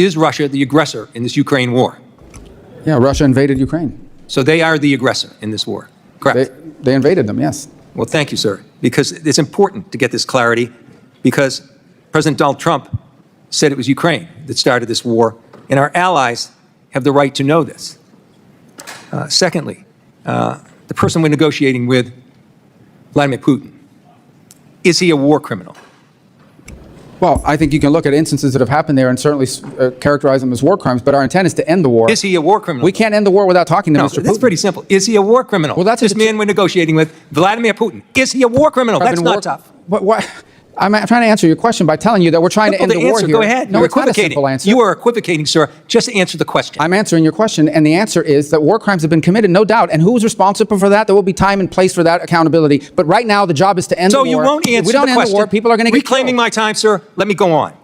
Is Russia the aggressor in this Ukraine war? Yeah, Russia invaded Ukraine. So they are the aggressor in this war, correct? They invaded them, yes. Well, thank you, sir, because it's important to get this clarity, because President Donald Trump said it was Ukraine that started this war, and our allies have the right to know this. Secondly, the person we're negotiating with, Vladimir Putin, is he a war criminal? Well, I think you can look at instances that have happened there and certainly characterize them as war crimes, but our intent is to end the war. Is he a war criminal? We can't end the war without talking to Mr. Putin. That's pretty simple. Is he a war criminal? Well, that's this man we're negotiating with, Vladimir Putin. Is he a war criminal? That's not tough. What? I'm trying to answer your question by telling you that we're trying to end the war here. Go ahead. No, it's not a simple answer. You are equivocating, sir. Just answer the question. I'm answering your question, and the answer is that war crimes have been committed, no doubt. And who's responsible for that? There will be time and place for that accountability. But right now, the job is to end the war. So you won't answer the question. If we don't end the war, people are going to get reclaiming my time, sir. Let me go on.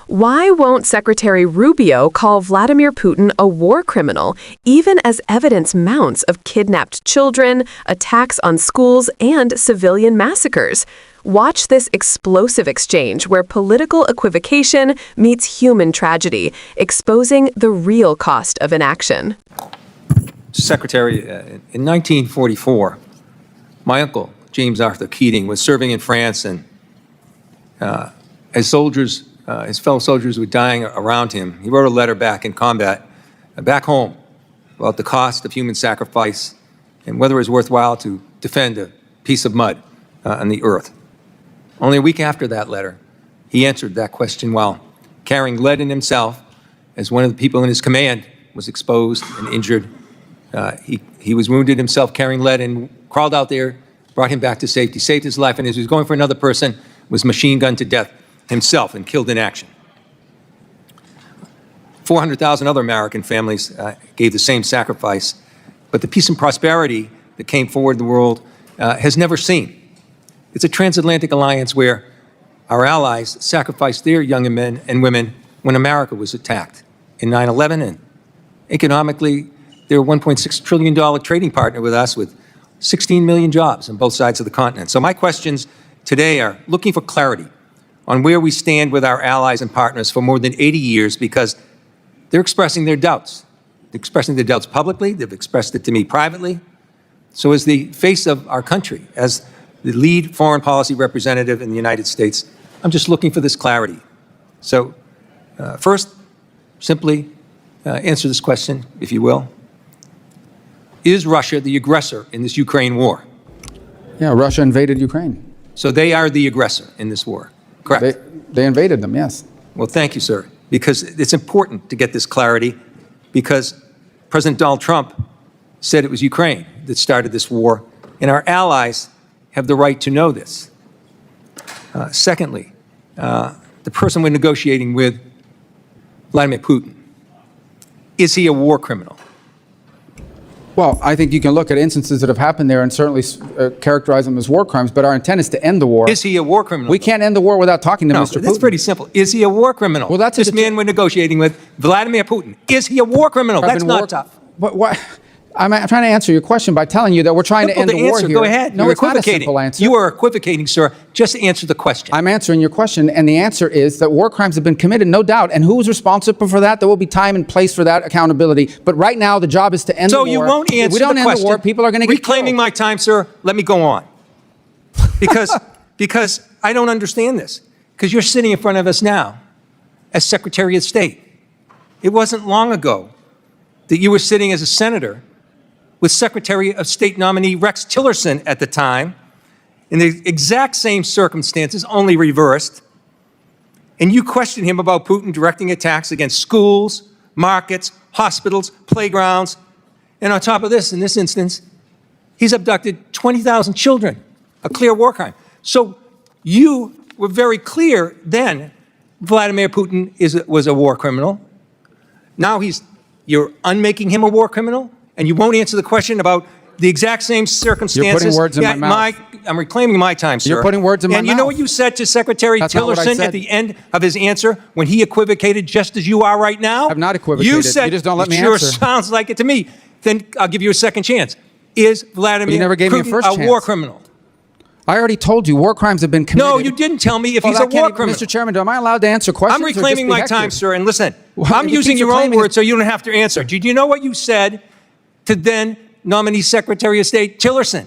Why won't Secretary Rubio call Vladimir Putin a war criminal, even as evidence mounts of kidnapped children, attacks on schools, and civilian massacres? Watch this explosive exchange where political equivocation meets human tragedy, exposing the real cost of inaction. Secretary, in 1944, my uncle, James Arthur Keading, was serving in France, and as soldiers, his fellow soldiers were dying around him, he wrote a letter back in combat, back home, about the cost of human sacrifice and whether it was worthwhile to defend a piece of mud on the earth. Only a week after that letter, he answered that question while carrying lead in himself, as one of the people in his command was exposed and injured. He was wounded himself carrying lead and crawled out there, brought him back to safety, saved his life, and as he was going for another person, was machine gunned to death himself and killed in action. 400,000 other American families gave the same sacrifice, but the peace and prosperity that came forward in the world has never seen. It's a transatlantic alliance where our allies sacrificed their young men and women when America was attacked in 9/11, and economically, they're a $1.6 trillion trading partner with us, with 16 million jobs on both sides of the continent. So my questions today are looking for clarity on where we stand with our allies and partners for more than 80 years, because they're expressing their doubts. They're expressing their doubts publicly. They've expressed it to me privately. So as the face of our country, as the lead foreign policy representative in the United States, I'm just looking for this clarity. So first, simply answer this question, if you will. Is Russia the aggressor in this Ukraine war? Yeah, Russia invaded Ukraine. So they are the aggressor in this war, correct? They invaded them, yes. Well, thank you, sir, because it's important to get this clarity, because President Donald Trump said it was Ukraine that started this war, and our allies have the right to know this. Secondly, the person we're negotiating with, Vladimir Putin, is he a war criminal? Well, I think you can look at instances that have happened there and certainly characterize them as war crimes, but our intent is to end the war. Is he a war criminal? We can't end the war without talking to Mr. Putin. That's pretty simple. Is he a war criminal? Well, that's this man we're negotiating with, Vladimir Putin. Is he a war criminal? That's not tough. But what? I'm trying to answer your question by telling you that we're trying to end the war here. Go ahead. No, it's not a simple answer. You are equivocating, sir. Just answer the question. I'm answering your question, and the answer is that war crimes have been committed, no doubt. And who's responsible for that? There will be time and place for that accountability. But right now, the job is to end the war. So you won't answer the question. If we don't end the war, people are going to get reclaiming my time, sir. Let me go on. Because I don't understand this. Because you're sitting in front of us now as Secretary of State. It wasn't long ago that you were sitting as a senator with Secretary of State nominee Rex Tillerson at the time, in the exact same circumstances, only reversed. And you questioned him about Putin directing attacks against schools, markets, hospitals, playgrounds. And on top of this, in this instance, he's abducted 20,000 children, a clear war crime. So you were very clear then Vladimir Putin was a war criminal. Now you're unmaking him a war criminal? And you won't answer the question about the exact same circumstances. You're putting words in my mouth. I'm reclaiming my time, sir. You're putting words in my mouth. And you know what you said to Secretary Tillerson at the end of his answer when he equivocated just as you are right now? I've not equivocated. You said, you just don't let me sure answer. Sounds like it to me. Then I'll give you a second chance. Is Vladimir Putin a war criminal? I already told you war crimes have been committed. No, you didn't tell me if he's a that can't war even- criminal. Mr. Chairman, am I allowed to answer questions? I'm or just reclaiming be my heckled? time, sir, and listen, Well, I'm if he using keeps your own reclaiming words so you don't have to answer. Did you know what you said to then nominee Secretary of State Tillerson?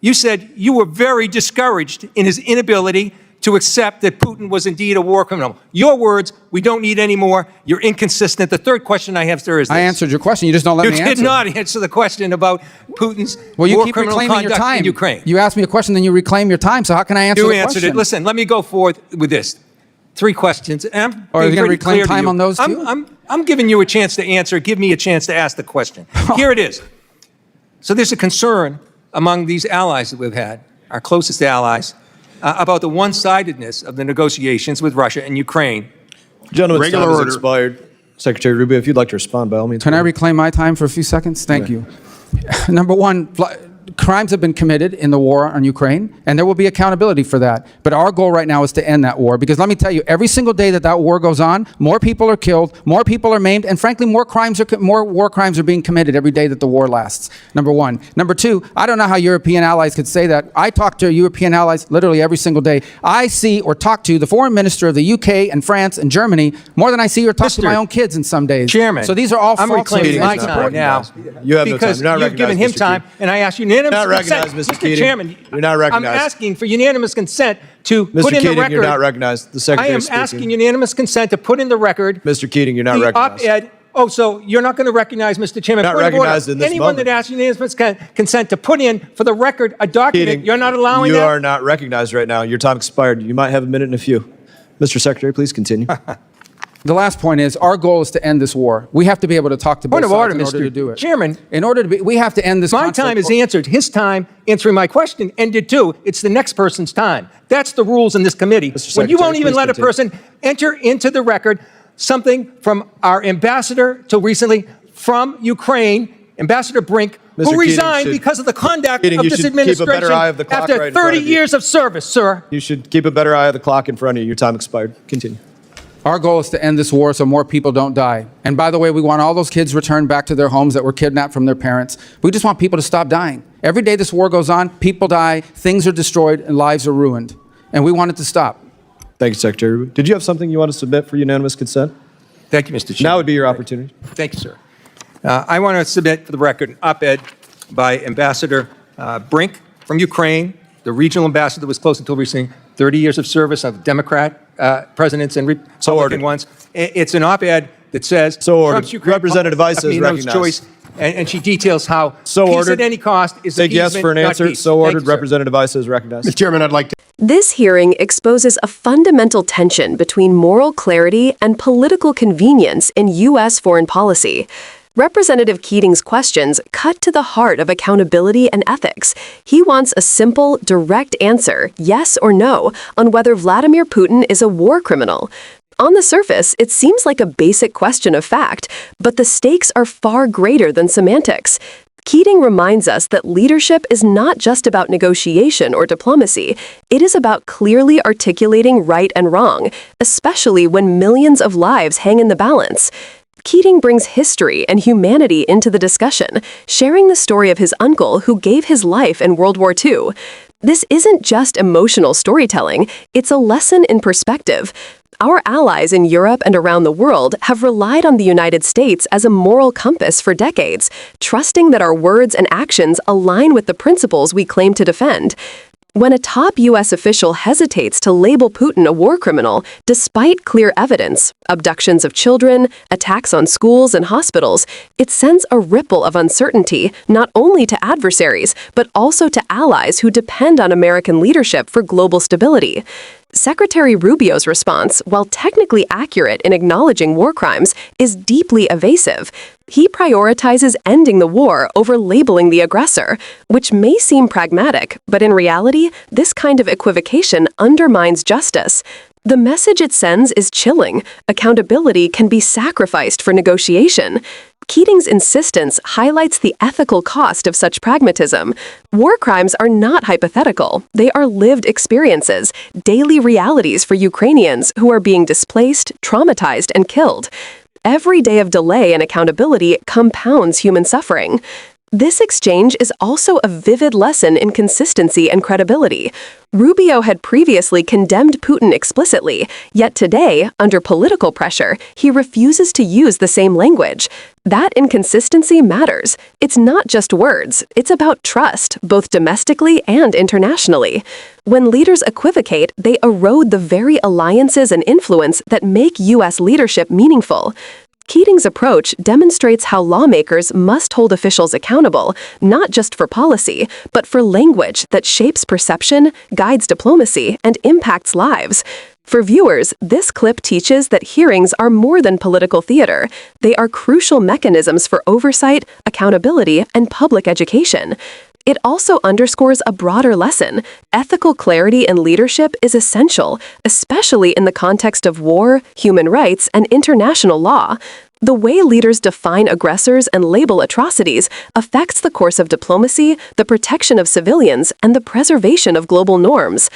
You said you were very discouraged in his inability to accept that Putin was indeed a war criminal. Your words, we don't need any more. You're inconsistent. The third question I have, sir, is this. I answered your question. You just don't let You me answer. did not answer the question about Putin's Well, you war keep criminal reclaiming your conduct time. in Ukraine. You asked me a question, then you reclaim your time. So how can I answer You the answered question? it. Listen, let me go forward with this. 3 questions. And I'm Or are you being gonna pretty reclaim clear to time you. on those too? I'm giving you a chance to answer. Give me a chance to ask the question. Here it is. So there's a concern among these allies that we've had, our closest allies, about the one-sidedness of the negotiations with Russia and Ukraine. Gentlemen's Regular time has order. expired. Secretary Rubio, if you'd like to respond, by all means. Can I reclaim my time for a few seconds? Thank you. Number one, crimes have been committed in the war on Ukraine, and there will be accountability for that. But our goal right now is to end that war, because let me tell you, every single day that that war goes on, more people are killed, more people are maimed, and frankly, more war crimes are being committed every day that the war lasts. Number one. Number two, I don't know how European allies could say that. I talk to European allies literally every single day. I see or talk to the foreign minister of the UK and France and Germany more than I see or talk to Mr. my own kids in some days. Chairman, So these are all I'm false reclaiming my allegations. time now You have no time. because You're not you've given him recognized, Mr. time, Keating. and I ask unanimous Not consent. recognized, Mr. Keating. Chairman, You're not recognized. I'm asking for unanimous consent to Mr. put in the Keating, record. you're not recognized. The I Secretary am is speaking. asking unanimous consent to put in the record Mr. Keating, you're not the recognized. op-ed. Oh, so you're not going to recognize, Mr. Chairman? Not Point of order. recognized in this Anyone moment. that asks unanimous consent to put in for the record a document, Keating, you're not allowing you that? are not recognized right now. Your time expired. You might have a minute and a few. Mr. Secretary, please continue. The last point is our goal is to end this war. We have to be able to talk to both Point of sides order, in order Mr. to do it. Chairman. In order to be, we have to end this My conflict. time is answered. His time answering my question ended too. It's the next person's time. That's the rules in this committee. When you Secretary, won't even please let a continue. person enter into the record something from our ambassador till recently from Ukraine, Ambassador Brink, Mr. who Keating resigned should- because of the conduct Keating, of you this should keep a administration better eye of the clock after right in front 30 of you. years of service, sir. You should keep a better eye of the clock in front of you. Your time expired. Continue. Our goal is to end this war so more people don't die. And by the way, we want all those kids returned back to their homes that were kidnapped from their parents. We just want people to stop dying. Every day this war goes on, people die, things are destroyed, and lives are ruined. And we want it to stop. Thank you, Secretary Rubio. Did you have something you want to submit for unanimous consent? Thank you, Mr. Chairman. Now would be your opportunity. Thank you, sir. I want to submit for the record an op-ed by Ambassador Brink from Ukraine, the regional ambassador that was close until recently, 30 years of service of Democrat presidents and Republican ordered. ones. It's an op-ed that says So ordered. Trump's Ukraine Representative Weiss is no recognized. choice, and she details how So peace ordered. at any cost is Take yes appeasement, for an not answer. peace. So Thank ordered. you, sir. Representative Weiss is recognized. Mr. Chairman, I'd like to. This hearing exposes a fundamental tension between moral clarity and political convenience in U.S. foreign policy. Representative Keating's questions cut to the heart of accountability and ethics. He wants a simple, direct answer, yes or no, on whether Vladimir Putin is a war criminal. On the surface, it seems like a basic question of fact, but the stakes are far greater than semantics. Keating reminds us that leadership is not just about negotiation or diplomacy. It is about clearly articulating right and wrong, especially when millions of lives hang in the balance. Keating brings history and humanity into the discussion, sharing the story of his uncle who gave his life in World War II. This isn't just emotional storytelling, it's a lesson in perspective. Our allies in Europe and around the world have relied on the United States as a moral compass for decades, trusting that our words and actions align with the principles we claim to defend. When a top U.S. official hesitates to label Putin a war criminal, despite clear evidence, abductions of children, attacks on schools and hospitals, it sends a ripple of uncertainty not only to adversaries, but also to allies who depend on American leadership for global stability. Secretary Rubio's response, while technically accurate in acknowledging war crimes, is deeply evasive. He prioritizes ending the war over labeling the aggressor, which may seem pragmatic, but in reality, this kind of equivocation undermines justice. The message it sends is chilling. Accountability can be sacrificed for negotiation. Keating's insistence highlights the ethical cost of such pragmatism. War crimes are not hypothetical. They are lived experiences, daily realities for Ukrainians who are being displaced, traumatized, and killed. Every day of delay and accountability compounds human suffering. This exchange is also a vivid lesson in consistency and credibility. Rubio had previously condemned Putin explicitly, yet today, under political pressure, he refuses to use the same language. That inconsistency matters. It's not just words, it's about trust, both domestically and internationally. When leaders equivocate, they erode the very alliances and influence that make U.S. leadership meaningful. Keating's approach demonstrates how lawmakers must hold officials accountable, not just for policy, but for language that shapes perception, guides diplomacy, and impacts lives. For viewers, this clip teaches that hearings are more than political theater. They are crucial mechanisms for oversight, accountability, and public education. It also underscores a broader lesson. Ethical clarity in leadership is essential, especially in the context of war, human rights, and international law. The way leaders define aggressors and label atrocities affects the course of diplomacy, the protection of civilians, and the preservation of global norms.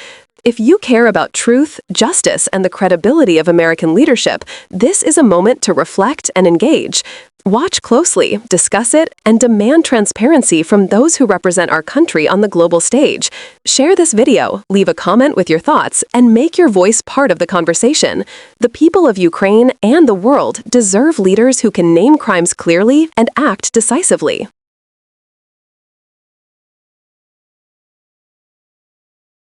If you care about truth, justice, and the credibility of American leadership, this is a moment to reflect and engage. Watch closely, discuss it, and demand transparency from those who represent our country on the global stage. Share this video, leave a comment with your thoughts, and make your voice part of the conversation. The people of Ukraine and the world deserve leaders who can name crimes clearly and act decisively.